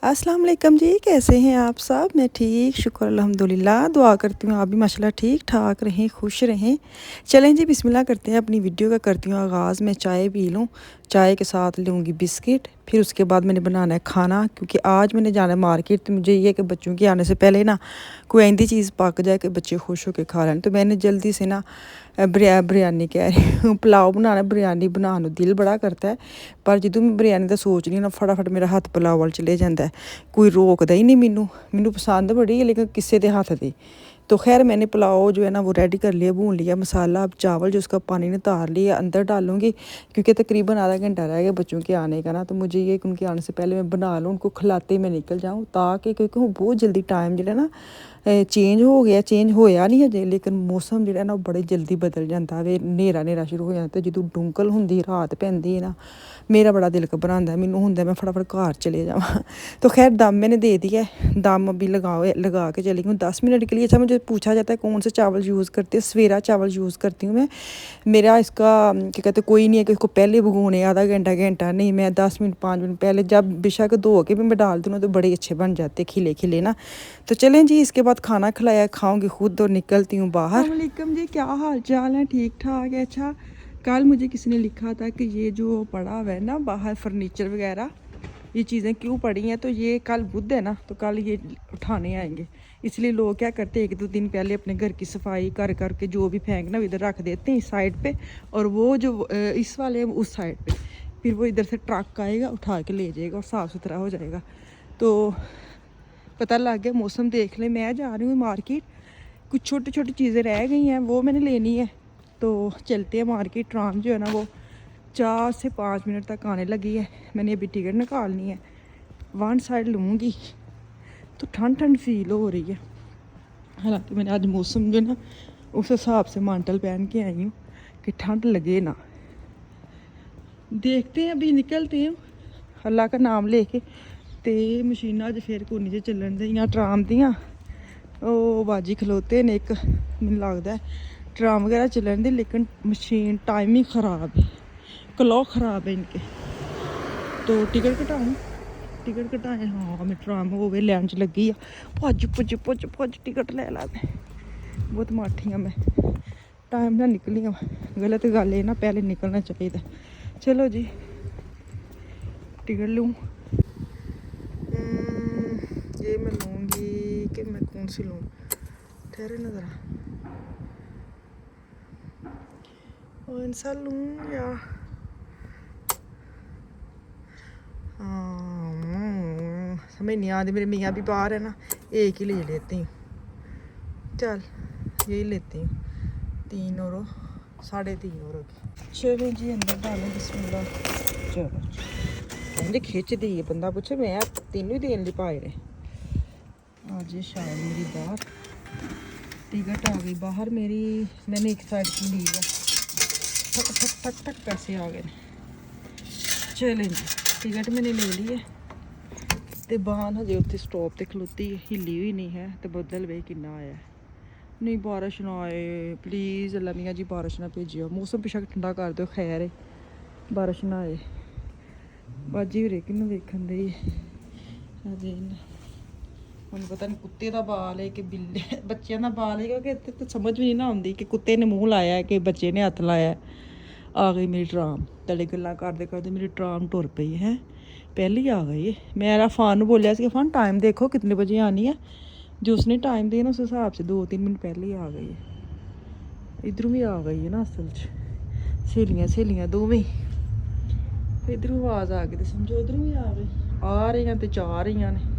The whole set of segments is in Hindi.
अस्सलाम वालेकुम जी, कैसे हैं आप सब? मैं ठीक, शुक्र अल्हम्दुलिल्लाह। दुआ करती हूँ आप भी माशाल्लाह ठीक ठाक रहें, खुश रहें। चलें जी, बिस्मिल्लाह करते हैं, अपनी वीडियो का करती हूँ आगाज़। मैं चाय पी लूँ, चाय के साथ लूँगी बिस्किट, फिर उसके बाद मैंने बनाना है खाना, क्योंकि आज मैंने जाना है मार्केट। तो मुझे ये है कि बच्चों के आने से पहले ना कोई ऐसी चीज़ पक जाए कि बच्चे खुश होकर खा लें। तो मैंने जल्दी से ना बिरयानी कह रही हूँ, पुलाव बनाना। बिरयानी बनाने ਨੂੰ दिल बड़ा करता है, पर ਜਦੋਂ मैं बिरयानी ਦਾ सोचनी ना फटाफट मेरा हत्थ पुलाव ਵੱਲ चले जाता है। कोई रोकदा ही नहीं मैनू पसंद बड़ी है, लेकिन किसी के हत्थ दे। तो खैर मैंने पुलाव जो है ना वो रेडी कर लिया, भून लिया मसाला। अब चावल जो उसका पानी नितार लिया, अंदर डालूंगी, क्योंकि तकरीबन आधा घंटा रह गया बच्चों के आने का ना। तो मुझे ये कि उनके आने से पहले मैं बना लूँ, उनको खिलाते मैं निकल जाऊँ, ताकि क्योंकि वो बहुत जल्दी टाइम जो ना चेंज हो गया। चेंज होया नहीं अजे, लेकिन मौसम जो ना बड़े जल्दी बदल जाता है। ਹਨੇਰਾ शुरू हो जाता, ਜਦੋਂ ਡੁੰਕਲ ਹੁੰਦੀ रात पैंदी है ना, मेरा बड़ा दिल घबरांदा। मैनू हुंदा मैं फटाफट घर चले जावां। तो खैर दम मैंने दे दिया, दम भी लगा के चली गई 10 मिनट के लिए। अच्छा, मुझे पूछा जाता है कौन से चावल यूज़ करते हैं? सवेरा चावल यूज़ करती हूँ मैं। मेरा इसका क्या कहते कोई नहीं है कि इसको पहले भगोने आधा घंटा घंटा नहीं, मैं 10 मिनट 5 मिनट पहले जब बेशक धो के भी मैं डाल दूँ तो बड़े अच्छे बन जाते, खिले खिले ना। तो चलें जी, इसके बाद खाना खिलाया, खाऊंगी खुद और निकलती हूँ बाहर। अस्सलाम वालेकुम जी, क्या हाल चाल है? ठीक ठाक है। अच्छा, कल मुझे किसी ने लिखा था कि ये जो पड़ा हुआ है ना बाहर फर्नीचर वगैरह, ये चीज़ें क्यों पड़ी हैं? तो ये कल बुध है ना, तो कल ये उठाने आएंगे। इसलिए लोग क्या करते हैं, 1-2 दिन पहले अपने घर की सफाई कर करके जो भी फेंकना इधर रख देते हैं इस साइड पे, और वो जो इस वाले हैं उस साइड पे। फिर वो इधर से ट्रक आएगा, उठा के ले जाएगा और साफ़ सुथरा हो जाएगा। तो पता लग गया, मौसम देख ले। मैं जा रही हूँ मार्केट, कुछ छोटी छोटी चीज़ें रह गई हैं, वो मैंने लेनी है। तो चलते हैं मार्केट। ट्राम जो है ना वो 4 से 5 मिनट तक आने लगी है। मैंने अभी टिकट निकालनी है, वन साइड लूँगी। तो ठंड ठंड फील हो रही है, हालांकि मैंने आज मौसम जो ना उस हिसाब से मांटल पहन के आई हूँ कि ठंड लगे ना। देखते हैं, अभी निकलते हैं अल्लाह का नाम लेके। तो मशीना अज फिर कोनी जे चलन दियां ट्राम दियां, ਉਹ बाजी खलोते ने। एक मैनू लगता है ट्राम वगैरह चलन दी, लेकिन मशीन टाइमिंग ख़राब है, क्लॉक ख़राब है इनके। तो टिकट कटाए। हाँ, मैं ट्राम हो गए लैन च लगी आ। भज टिकट ले ला। मैं बहुत माठी हाँ, मैं टाइम ना निकली हाँ। गलत गल है ना, पहले निकलना चाहिए। चलो जी, टिकट लूँ। ये मैं लूँगी कि मैं कौन सी लूँ? ठहरे नज़र कौन सा लूँ या समझ नहीं आती। मेरे मियाँ भी बाहर है ना, एक ही ले लेती हूँ। चल यही लेती हूँ, 3 और 3.5 और की। चलो जी, अंदर डालो बिस्मिल्लाह। चलो मुझे खिंच दी है, बंदा पूछे मैं तीनों ही देन ली पाए ने। आज ये शायद मेरी बाहर टिकट आ गई बाहर मेरी। मैंने एक साइड की ली है, ठक ठक ठक ठक पैसे आ गए। चलें जी, टिकट मैंने ले ली है। तो बहन हजे उत्थे स्टॉप ते खलोती है, हिली हुई नहीं है। तो बदल वे किन्ना आया। नहीं बारिश ना आए प्लीज़, अल्लाह मियाँ जी बारिश ना भेजियो। मौसम बेशक ठंडा कर दो, खैर है, बारिश ना आए। बाजी हो रही कि वेखन दे अजे मैंने पता नहीं कुत्ते का बाल है कि बिल्ले बच्चों का बाल है, क्योंकि इतने तो समझ भी नहीं ना आती कि कुत्ते ने मुँह लाया है कि बच्चे ने हथ लाया है। आ गई मेरी ट्राम, तले गल्लां करते करते मेरी ट्राम टुर पई है। पहले ही आ गई। मेरा फ़ान बोलिया कि फ़ान टाइम देखो कितने बजे आनी है। जो उसने टाइम दिया ना उस हिसाब से 2-3 मिनट पहले ही आ गई है। इधरों भी आ गई है ना, असल सहेलियाँ दोवें इधरों आवाज़ आ गई तो समझो उधरों भी आ गई। आ रही हैं तो जा रही हैं।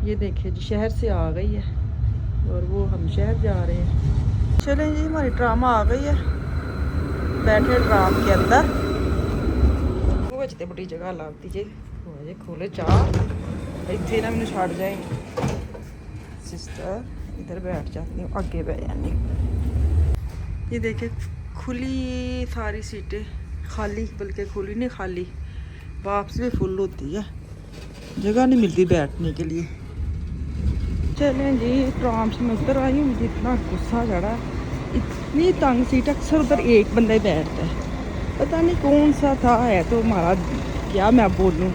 ये देखिए जी, शहर से आ गई है और वो हम शहर जा रहे हैं। चलें जी, हमारी ट्राम आ गई है। बैठे ट्राम के अंदर, वो बचते बड़ी जगह लगती जी। खोले चाह इतने ना मैंने छड़ जाएंगे। सिस्टर इधर बैठ जाती हूँ, आगे बैठ जानी। ये देखिए खुली सारी सीटें, खाली, बल्कि खुली नहीं खाली, वापस भी फुल होती है, जगह नहीं मिलती बैठने के लिए। चलें जी, ट्राम से मैं उतर आई हूँ। मुझे इतना गुस्सा चढ़ा, इतनी तंग सीट, अक्सर उधर एक बंदा ही बैठता है, पता नहीं कौन सा था है। तो हमारा क्या मैं बोलूँ,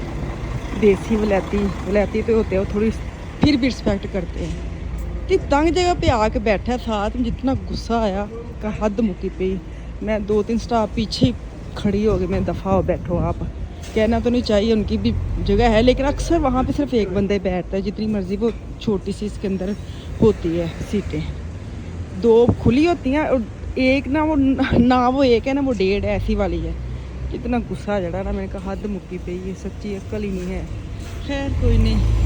देसी वलैती तो होते हैं, वो थोड़ी फिर भी रिस्पेक्ट करते हैं। कि तंग जगह पे आके बैठा साथ में, जितना गुस्सा आया का हद मुक्की पे। मैं 2-3 स्टॉप पीछे खड़ी हो गई, मैं दफ़ा हो बैठो आप। कहना तो नहीं चाहिए, उनकी भी जगह है, लेकिन अक्सर वहाँ पे सिर्फ एक बंदे बैठता है, जितनी मर्ज़ी वो छोटी सी इसके अंदर होती है सीटें। 2 खुली होती हैं और एक ना वो एक है ना वो 1.5 है, ऐसी वाली है। कितना गुस्सा चढ़ा ना, मैंने कहा हद मुक्की पे, ये सच्ची अक्ल ही नहीं है। खैर कोई नहीं।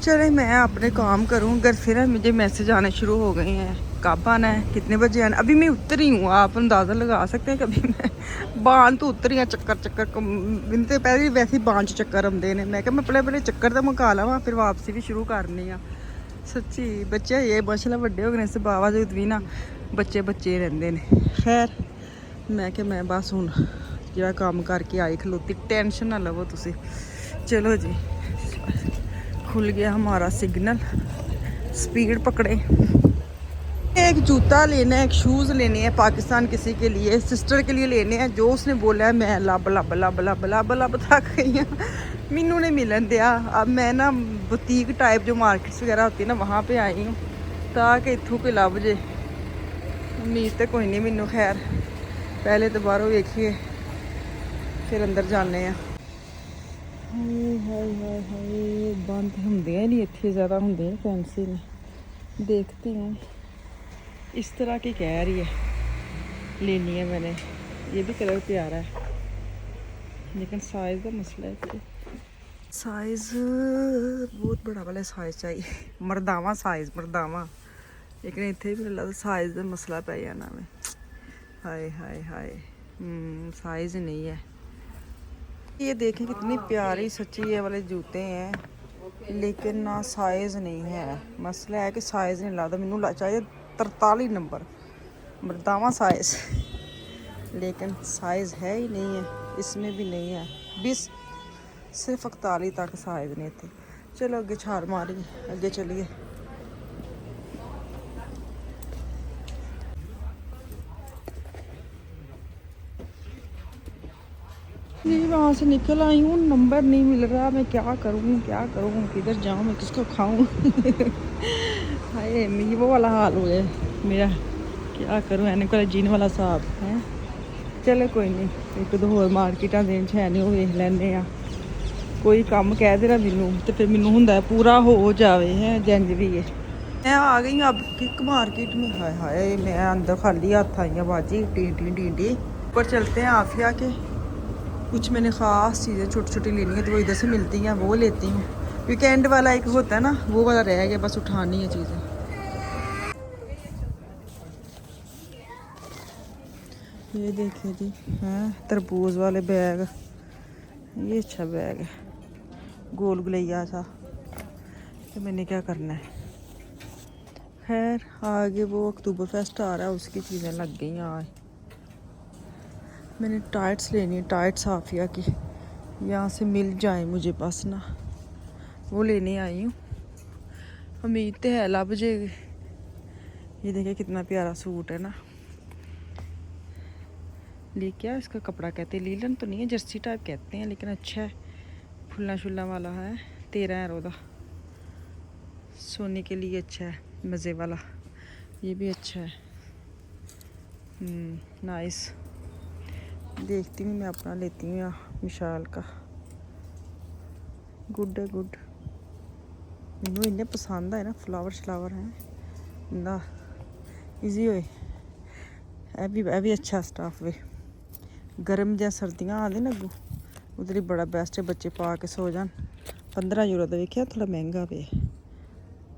चले मैं अपने काम करूँ, घर से ना मुझे मैसेज आने शुरू हो गए हैं, कब आना है, कितने बजे आना। अभी मैं उतरी हूँ, आप अंदाज़ा लगा सकते हैं। कभी मैं बाण तो उतरी हाँ, चक्कर बिनते पहले वैसे ही बाण चक्कर आते हैं। मैं मैं पहले चक्कर तो मुका लवा, फिर वापसी भी शुरू करनी आ। सच्ची बच्चे ये माशाल्लाह ਵੱਡੇ हो गए से बावजूद भी ना बच्चे रहते हैं। खैर मैं बस हूँ जो काम करके आई खलोती, टेंशन ना लवो तुसी। चलो जी, खुल गया हमारा सिग्नल, स्पीड पकड़े। एक जूता लेना है, एक शूज़ लेने हैं पाकिस्तान, किसी के लिए सिस्टर के लिए लेने हैं। जो उसने बोला है मैं लब लब लब लब लब लब थक गई हूँ, मैनू नहीं मिलन दिया। अब मैं ना बुटीक टाइप जो मार्केट्स वगैरह होती है ना वहाँ पे आई हूँ, ताकि इतों कोई लभ जे। उम्मीद तो कोई नहीं मैनू। खैर पहले तो बाहरों वेखिए, फिर अंदर जाने हैं। हाय हाय हाय, बंद होंगे नहीं इतने ज़्यादा, होंगे फैंसी ने। देखते हैं, इस तरह की कह रही है लेनी है मैंने। ये भी कलर प्यारा है, लेकिन साइज़ का मसला है। साइज़ बहुत बड़ा वाला साइज़ चाहिए, मरदावा साइज़ मरदावा, लेकिन इतने भी लगता साइज़ का मसला पै जाना में। हाय हाय हाय, साइज़ नहीं है। ये देखें कितनी प्यारी सच्ची ये वाले जूते हैं, लेकिन ना साइज़ नहीं है। मसला है कि साइज़ नहीं लगता। मैनू चाहिए 43 नंबर मरदावा साइज़, लेकिन साइज़ है ही नहीं है, इसमें भी नहीं है। 20 सिर्फ 41 तक साइज़ नहीं थे। चलो अगे छाल मारी, अगे चलिए। नहीं वहाँ से निकल आई हूँ, नंबर नहीं मिल रहा। मैं क्या करूँ किधर जाऊँ, मैं किसको खाऊँ। हाय मेरी वो वाला हाल हो गया मेरा, क्या करूँ। एने को जीन वाला साहब है। चलो कोई नहीं, एक दो होर मार्केटा देन है नहीं, वो वेख लैंदे आ। कोई काम कह देना मैनू तो फिर मैनू हुंदा पूरा हो जावे है, जंज भी है। मैं आ गई अब किक मार्केट में। हाय हाय, मैं अंदर खाली हाथ आई हूँ बाजी, टी ऊपर चलते हैं आफिया के। कुछ मैंने ख़ास चीज़ें छोटी छोटी लेनी है, तो वो इधर से मिलती हैं, वो लेती हूँ। वीकेंड वाला एक होता है ना, वो वाला रह गया, बस उठानी है चीज़ें। ये देखिए जी, हैं तरबूज वाले बैग, ये अच्छा बैग है, गोल गुलैया सा। तो मैंने क्या करना है। खैर आगे वो अक्टूबर फेस्ट आ रहा है, उसकी चीज़ें लग गई आज। मैंने टाइट्स लेनी है, टाइट्स आफिया की, यहाँ से मिल जाए मुझे बस ना, वो लेने आई हूँ। उम्मीद तो है लब जाएगी। ये देखिए कितना प्यारा सूट है ना। ले क्या इसका कपड़ा कहते हैं, लीलन तो नहीं है, जर्सी टाइप कहते हैं, लेकिन अच्छा है, फुल्ला शुल्ला वाला है। 13 € का, सोने के लिए अच्छा है, मज़े वाला। ये भी अच्छा है, नाइस। देखती हूँ मैं अपना लेती हूँ या विशाल का। गुड है गुड, मैनू इन्ने पसंद आए ना, फ्लावर हैं ना, ईजी होए। ए भी अच्छा स्टाफ वे, गर्म या सर्दियाँ आदि ना अगू उधर ही बड़ा बेस्ट है, बच्चे पा के सो जान। 15 € का देखिए, थोड़ा महंगा पे।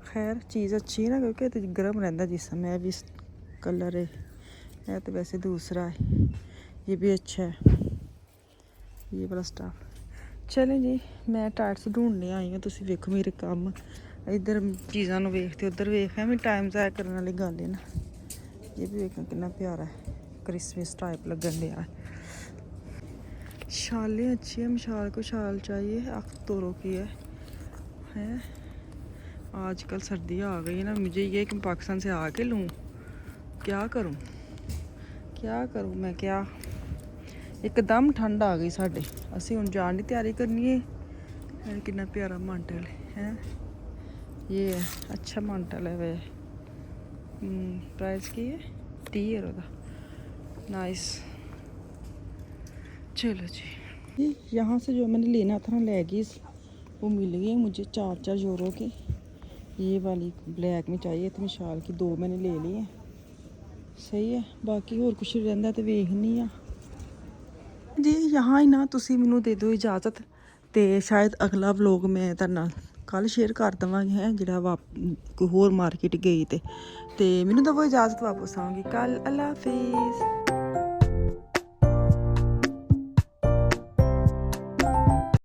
खैर चीज़ अच्छी है ना, क्योंकि तो गर्म रहता जिसम। है भी कलर है तो वैसे दूसरा है, ये भी अच्छा है ये वाला स्टाफ। चलें जी, मैं टाइट्स ढूंढने आई हूँ, तुम वेखो मेरे काम। इधर चीज़ों को वेखते उधर वेख, मैं टाइम ज़ाया करने वाली गल है ना। ये भी वेखना कितना प्यारा है, क्रिसमस टाइप लगन दिया है। शालें अच्छी है, मिशाल को शाल चाहिए, अख्तरों की है। आजकल सर्दियाँ आ गई है ना, मुझे ये कि पाकिस्तान से आके लूँ, क्या करूँ मैं क्या। ਇੱਕਦਮ ਠੰਡ ਆ ਗਈ ਸਾਡੇ। ਅਸੀਂ ਹੁਣ ਜਾਣ ਦੀ ਤਿਆਰੀ ਕਰਨੀ ਹੈ। ਕਿੰਨਾ ਪਿਆਰਾ ਮਾਂਟਲ ਹੈ। ये है अच्छा माउंटल है वे। प्राइस की है 30 यूरो का। नाइस। चलो जी यहाँ से जो मैंने लेना था ना लेगिस वो मिल गई है मुझे 4 यूरो की। ये वाली ब्लैक में चाहिए थी मिशाल की, 2 मैंने ले ली है। सही है, बाकी और कुछ रहता तो वेखनी आ जी। यहाँ ही ना तुसी मैनू दे दो इजाज़त, तो शायद अगला व्लॉग मैं तुहाडे नाल कल शेयर कर देवांगी है जिहड़ा कोई होर मार्केट गई ते मैनू दवो इजाज़त, वापस आऊँगी कल। अल्लाह हाफिज़।